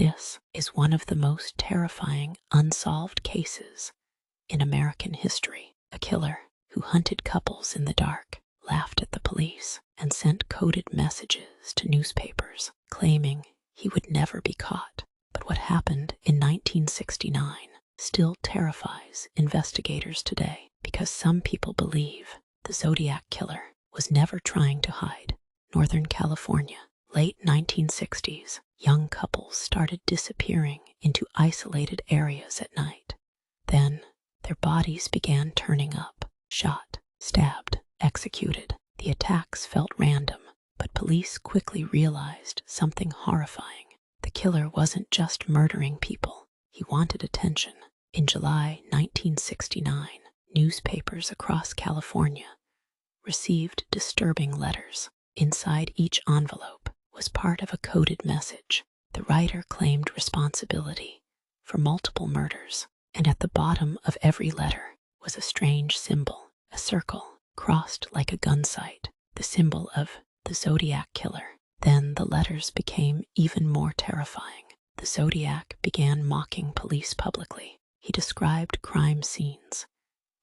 This is one of the most terrifying unsolved cases in American history. A killer who hunted couples in the dark, laughed at the police, and sent coded messages to newspapers claiming he would never be caught. But what happened in 1969 still terrifies investigators today, because some people believe the Zodiac Killer was never trying to hide. Northern California, late 1960s, young couples started disappearing into isolated areas at night. Then, their bodies began turning up, shot, stabbed, executed. The attacks felt random, but police quickly realized something horrifying. The killer wasn't just murdering people, he wanted attention. In July 1969, newspapers across California received disturbing letters. Inside each envelope was part of a coded message. The writer claimed responsibility for multiple murders, and at the bottom of every letter was a strange symbol, a circle crossed like a gun sight, the symbol of the Zodiac Killer. Then the letters became even more terrifying. The Zodiac began mocking police publicly. He described crime scenes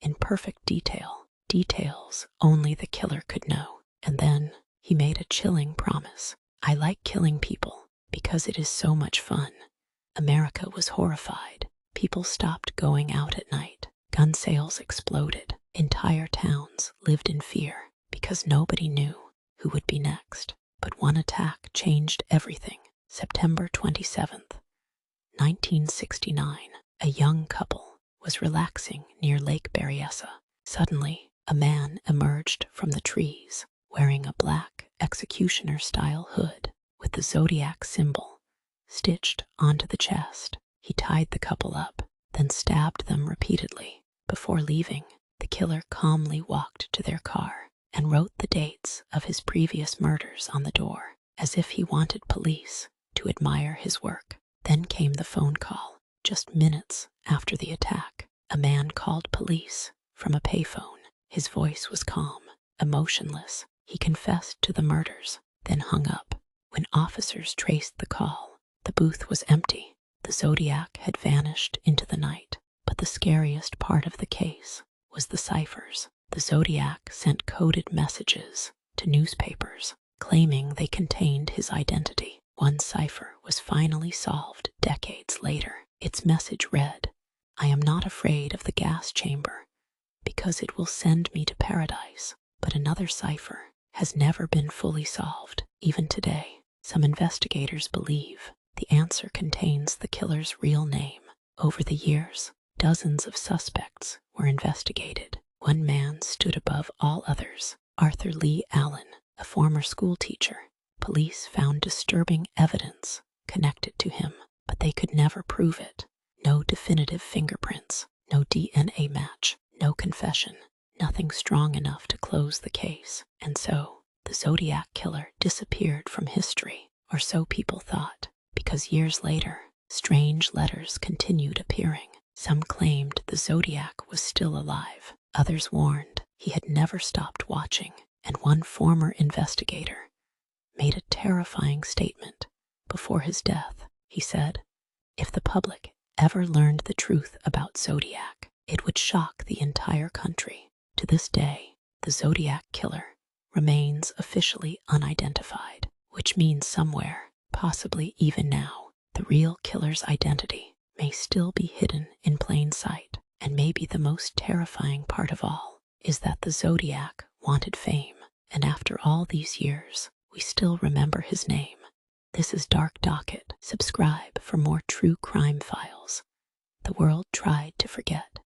in perfect detail, details only the killer could know. And then he made a chilling promise. "I like killing people because it is so much fun." America was horrified. People stopped going out at night. Gun sales exploded. Entire towns lived in fear because nobody knew who would be next. But one attack changed everything. September 27th, 1969, a young couple was relaxing near Lake Berryessa. Suddenly, a man emerged from the trees wearing a black executioner-style hood with the Zodiac symbol stitched onto the chest. He tied the couple up, then stabbed them repeatedly. Before leaving, the killer calmly walked to their car and wrote the dates of his previous murders on the door, as if he wanted police to admire his work. Then came the phone call. Just minutes after the attack, a man called police from a payphone. His voice was calm, emotionless. He confessed to the murders, then hung up. When officers traced the call, the booth was empty. The Zodiac had vanished into the night. But the scariest part of the case was the ciphers. The Zodiac sent coded messages to newspapers, claiming they contained his identity. One cipher was finally solved decades later. Its message read, "I am not afraid of the gas chamber because it will send me to paradise." But another cipher has never been fully solved. Even today, some investigators believe the answer contains the killer's real name. Over the years, dozens of suspects were investigated. One man stood above all others, Arthur Lee Allen, a former school teacher. Police found disturbing evidence connected to him, but they could never prove it. No definitive fingerprints, no DNA match, no confession, nothing strong enough to close the case. And so, the Zodiac Killer disappeared from history, or so people thought, because years later, strange letters continued appearing. Some claimed the Zodiac was still alive. Others warned he had never stopped watching. And one former investigator made a terrifying statement before his death. He said, "If the public ever learned the truth about Zodiac, it would shock the entire country." To this day, the Zodiac Killer remains officially unidentified, which means somewhere, possibly even now, the real killer's identity may still be hidden in plain sight. And maybe the most terrifying part of all is that the Zodiac wanted fame, and after all these years, we still remember his name. This is Dark Docket. Subscribe for more true crime files the world tried to forget.